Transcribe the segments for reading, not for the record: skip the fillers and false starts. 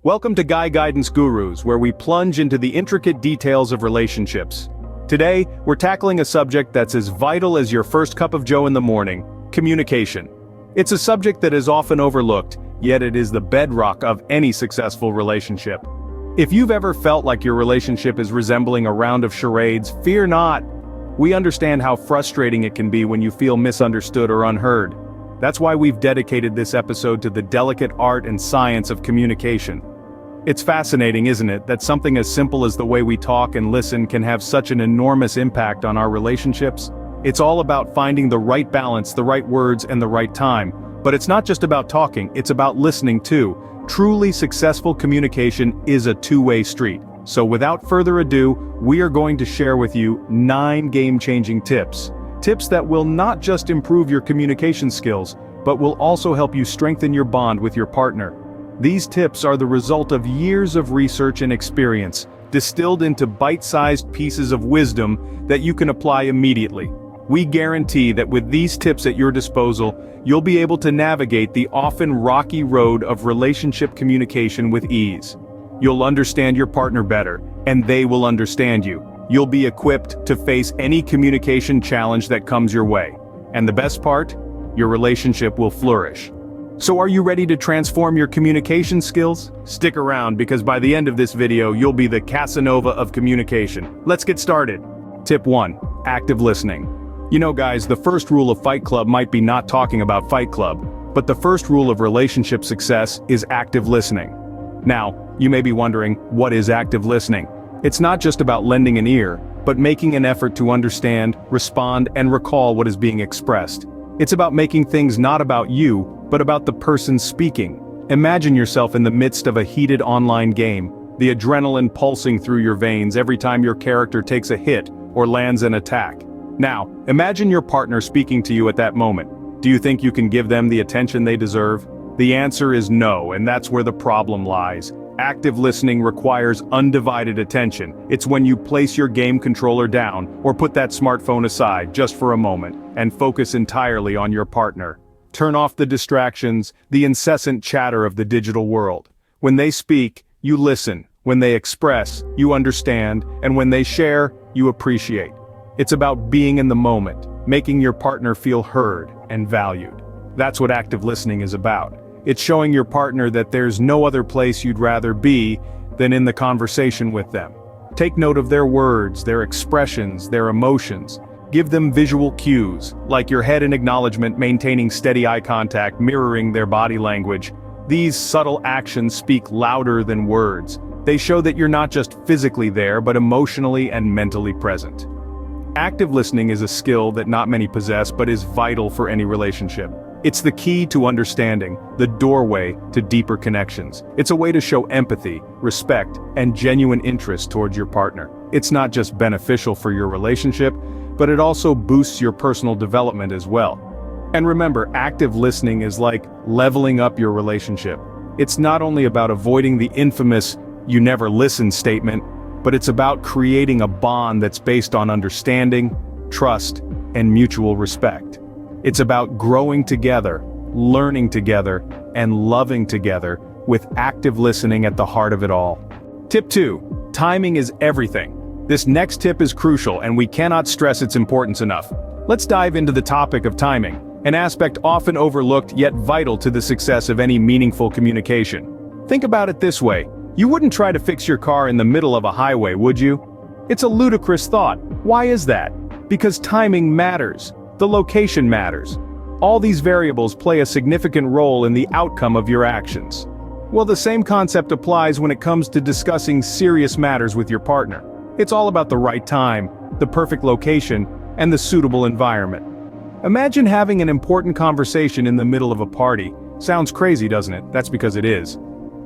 Welcome to Guy Guidance Gurus, where we plunge into the intricate details of relationships. Today, we're tackling a subject that's as vital as your first cup of joe in the morning: communication. It's a subject that is often overlooked, yet it is the bedrock of any successful relationship. If you've ever felt like your relationship is resembling a round of charades, fear not. We understand how frustrating it can be when you feel misunderstood or unheard. That's why we've dedicated this episode to the delicate art and science of communication. It's fascinating, isn't it, that something as simple as the way we talk and listen can have such an enormous impact on our relationships? It's all about finding the right balance, the right words, and the right time. But it's not just about talking, it's about listening too. Truly successful communication is a two-way street. So without further ado, we are going to share with you 9 game-changing tips. Tips that will not just improve your communication skills, but will also help you strengthen your bond with your partner. These tips are the result of years of research and experience, distilled into bite-sized pieces of wisdom that you can apply immediately. We guarantee that with these tips at your disposal, you'll be able to navigate the often rocky road of relationship communication with ease. You'll understand your partner better, and they will understand you. You'll be equipped to face any communication challenge that comes your way. And the best part? Your relationship will flourish. So are you ready to transform your communication skills? Stick around, because by the end of this video, you'll be the Casanova of communication. Let's get started. Tip 1. Active listening. You know guys, the first rule of Fight Club might be not talking about Fight Club, but the first rule of relationship success is active listening. Now, you may be wondering, what is active listening? It's not just about lending an ear, but making an effort to understand, respond, and recall what is being expressed. It's about making things not about you, but about the person speaking. Imagine yourself in the midst of a heated online game, the adrenaline pulsing through your veins every time your character takes a hit or lands an attack. Now, imagine your partner speaking to you at that moment. Do you think you can give them the attention they deserve? The answer is no, and that's where the problem lies. Active listening requires undivided attention. It's when you place your game controller down, or put that smartphone aside just for a moment, and focus entirely on your partner. Turn off the distractions, the incessant chatter of the digital world. When they speak, you listen. When they express, you understand. And when they share, you appreciate. It's about being in the moment, making your partner feel heard and valued. That's what active listening is about. It's showing your partner that there's no other place you'd rather be than in the conversation with them. Take note of their words, their expressions, their emotions. Give them visual cues, like your head in acknowledgement, maintaining steady eye contact, mirroring their body language. These subtle actions speak louder than words. They show that you're not just physically there, but emotionally and mentally present. Active listening is a skill that not many possess, but is vital for any relationship. It's the key to understanding, the doorway to deeper connections. It's a way to show empathy, respect, and genuine interest towards your partner. It's not just beneficial for your relationship, but it also boosts your personal development as well. And remember, active listening is like leveling up your relationship. It's not only about avoiding the infamous "you never listen" statement, but it's about creating a bond that's based on understanding, trust, and mutual respect. It's about growing together, learning together, and loving together, with active listening at the heart of it all. Tip 2. Timing is everything. This next tip is crucial, and we cannot stress its importance enough. Let's dive into the topic of timing, an aspect often overlooked yet vital to the success of any meaningful communication. Think about it this way. You wouldn't try to fix your car in the middle of a highway, would you? It's a ludicrous thought. Why is that? Because timing matters. The location matters. All these variables play a significant role in the outcome of your actions. Well, the same concept applies when it comes to discussing serious matters with your partner. It's all about the right time, the perfect location, and the suitable environment. Imagine having an important conversation in the middle of a party. Sounds crazy, doesn't it? That's because it is.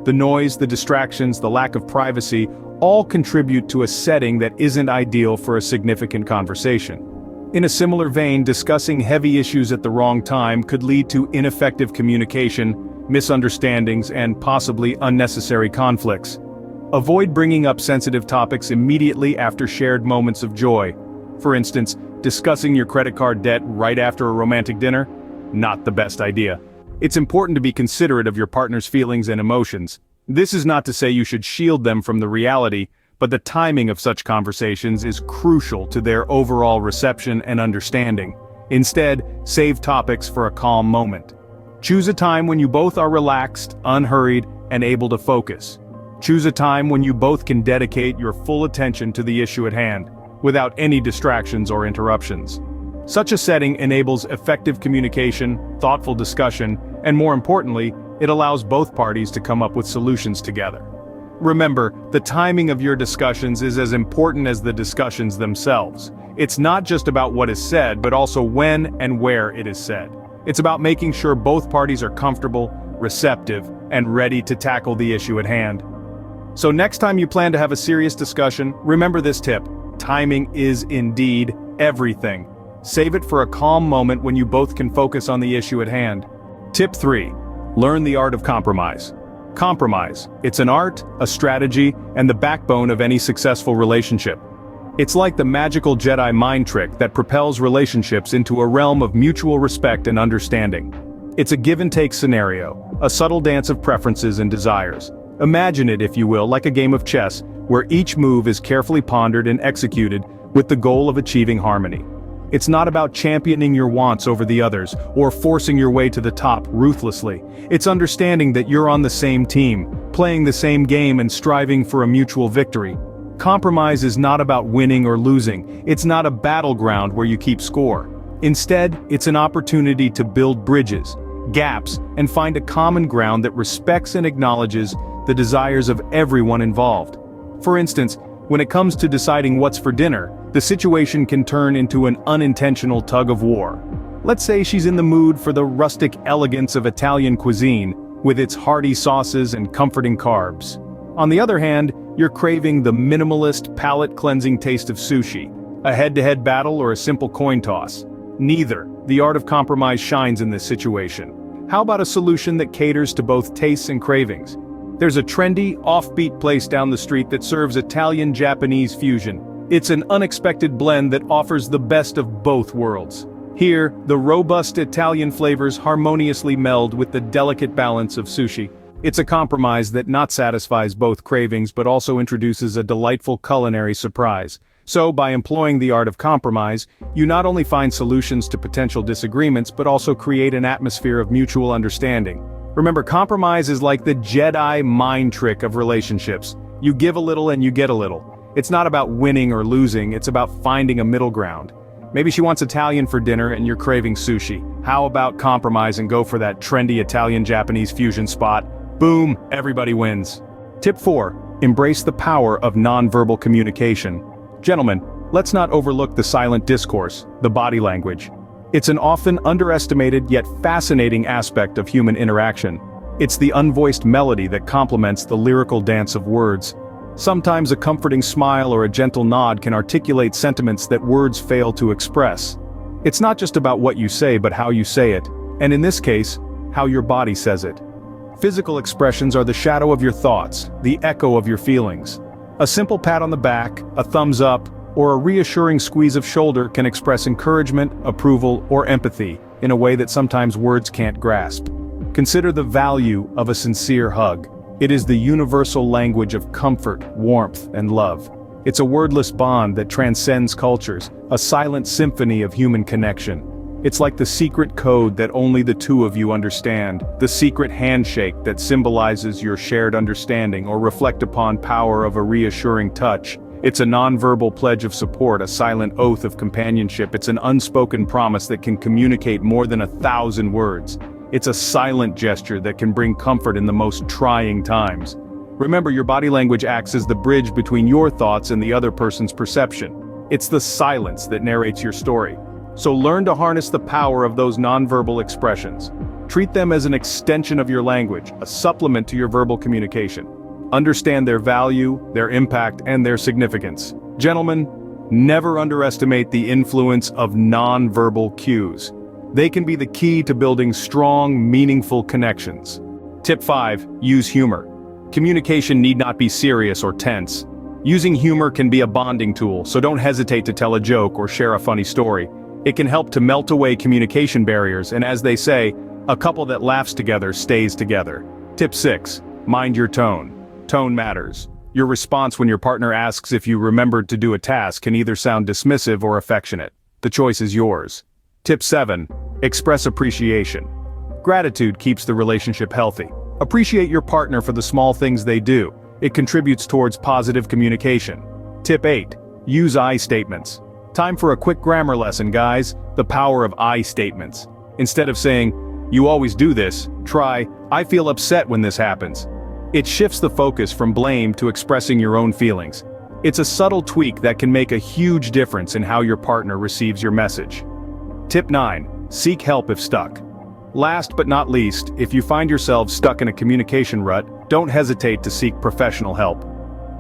The noise, the distractions, the lack of privacy, all contribute to a setting that isn't ideal for a significant conversation. In a similar vein, discussing heavy issues at the wrong time could lead to ineffective communication, misunderstandings, and possibly unnecessary conflicts. Avoid bringing up sensitive topics immediately after shared moments of joy. For instance, discussing your credit card debt right after a romantic dinner? Not the best idea. It's important to be considerate of your partner's feelings and emotions. This is not to say you should shield them from the reality, but the timing of such conversations is crucial to their overall reception and understanding. Instead, save topics for a calm moment. Choose a time when you both are relaxed, unhurried, and able to focus. Choose a time when you both can dedicate your full attention to the issue at hand, without any distractions or interruptions. Such a setting enables effective communication, thoughtful discussion, and more importantly, it allows both parties to come up with solutions together. Remember, the timing of your discussions is as important as the discussions themselves. It's not just about what is said, but also when and where it is said. It's about making sure both parties are comfortable, receptive, and ready to tackle the issue at hand. So next time you plan to have a serious discussion, remember this tip: timing is indeed everything. Save it for a calm moment when you both can focus on the issue at hand. Tip 3. Learn the art of compromise. Compromise. It's an art, a strategy, and the backbone of any successful relationship. It's like the magical Jedi mind trick that propels relationships into a realm of mutual respect and understanding. It's a give-and-take scenario, a subtle dance of preferences and desires. Imagine it, if you will, like a game of chess, where each move is carefully pondered and executed with the goal of achieving harmony. It's not about championing your wants over the others, or forcing your way to the top ruthlessly. It's understanding that you're on the same team, playing the same game and striving for a mutual victory. Compromise is not about winning or losing. It's not a battleground where you keep score. Instead, it's an opportunity to build bridges, gaps, and find a common ground that respects and acknowledges the desires of everyone involved. For instance, when it comes to deciding what's for dinner, the situation can turn into an unintentional tug-of-war. Let's say she's in the mood for the rustic elegance of Italian cuisine, with its hearty sauces and comforting carbs. On the other hand, you're craving the minimalist, palate-cleansing taste of sushi, a head-to-head battle or a simple coin toss. Neither. The art of compromise shines in this situation. How about a solution that caters to both tastes and cravings? There's a trendy, offbeat place down the street that serves Italian-Japanese fusion. It's an unexpected blend that offers the best of both worlds. Here, the robust Italian flavors harmoniously meld with the delicate balance of sushi. It's a compromise that not satisfies both cravings but also introduces a delightful culinary surprise. So, by employing the art of compromise, you not only find solutions to potential disagreements but also create an atmosphere of mutual understanding. Remember, compromise is like the Jedi mind trick of relationships. You give a little and you get a little. It's not about winning or losing, it's about finding a middle ground. Maybe she wants Italian for dinner and you're craving sushi. How about compromise and go for that trendy Italian-Japanese fusion spot? Boom, everybody wins. Tip 4. Embrace the power of nonverbal communication. Gentlemen, let's not overlook the silent discourse, the body language. It's an often underestimated yet fascinating aspect of human interaction. It's the unvoiced melody that complements the lyrical dance of words. Sometimes a comforting smile or a gentle nod can articulate sentiments that words fail to express. It's not just about what you say but how you say it, and in this case, how your body says it. Physical expressions are the shadow of your thoughts, the echo of your feelings. A simple pat on the back, a thumbs up, or a reassuring squeeze of shoulder can express encouragement, approval, or empathy in a way that sometimes words can't grasp. Consider the value of a sincere hug. It is the universal language of comfort, warmth, and love. It's a wordless bond that transcends cultures, a silent symphony of human connection. It's like the secret code that only the two of you understand, the secret handshake that symbolizes your shared understanding or reflect upon power of a reassuring touch. It's a nonverbal pledge of support, a silent oath of companionship. It's an unspoken promise that can communicate more than 1,000 words. It's a silent gesture that can bring comfort in the most trying times. Remember, your body language acts as the bridge between your thoughts and the other person's perception. It's the silence that narrates your story. So learn to harness the power of those nonverbal expressions. Treat them as an extension of your language, a supplement to your verbal communication. Understand their value, their impact, and their significance. Gentlemen, never underestimate the influence of nonverbal cues. They can be the key to building strong, meaningful connections. Tip 5. Use humor. Communication need not be serious or tense. Using humor can be a bonding tool, so don't hesitate to tell a joke or share a funny story. It can help to melt away communication barriers, and as they say, a couple that laughs together stays together. Tip 6. Mind your tone. Tone matters. Your response when your partner asks if you remembered to do a task can either sound dismissive or affectionate. The choice is yours. Tip 7. Express appreciation. Gratitude keeps the relationship healthy. Appreciate your partner for the small things they do. It contributes towards positive communication. Tip 8. Use I statements. Time for a quick grammar lesson, guys. The power of I statements. Instead of saying, "You always do this," try, "I feel upset when this happens." It shifts the focus from blame to expressing your own feelings. It's a subtle tweak that can make a huge difference in how your partner receives your message. Tip 9. Seek help if stuck. Last but not least, if you find yourselves stuck in a communication rut, don't hesitate to seek professional help.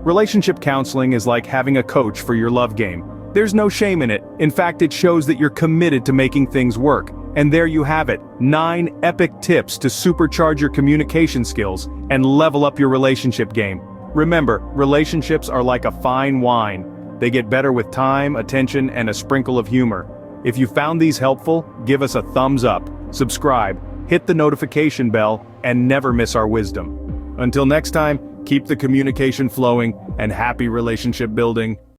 Relationship counseling is like having a coach for your love game. There's no shame in it. In fact, it shows that you're committed to making things work. And there you have it, 9 epic tips to supercharge your communication skills and level up your relationship game. Remember, relationships are like a fine wine. They get better with time, attention, and a sprinkle of humor. If you found these helpful, give us a thumbs up, subscribe, hit the notification bell, and never miss our wisdom. Until next time, keep the communication flowing and happy relationship building.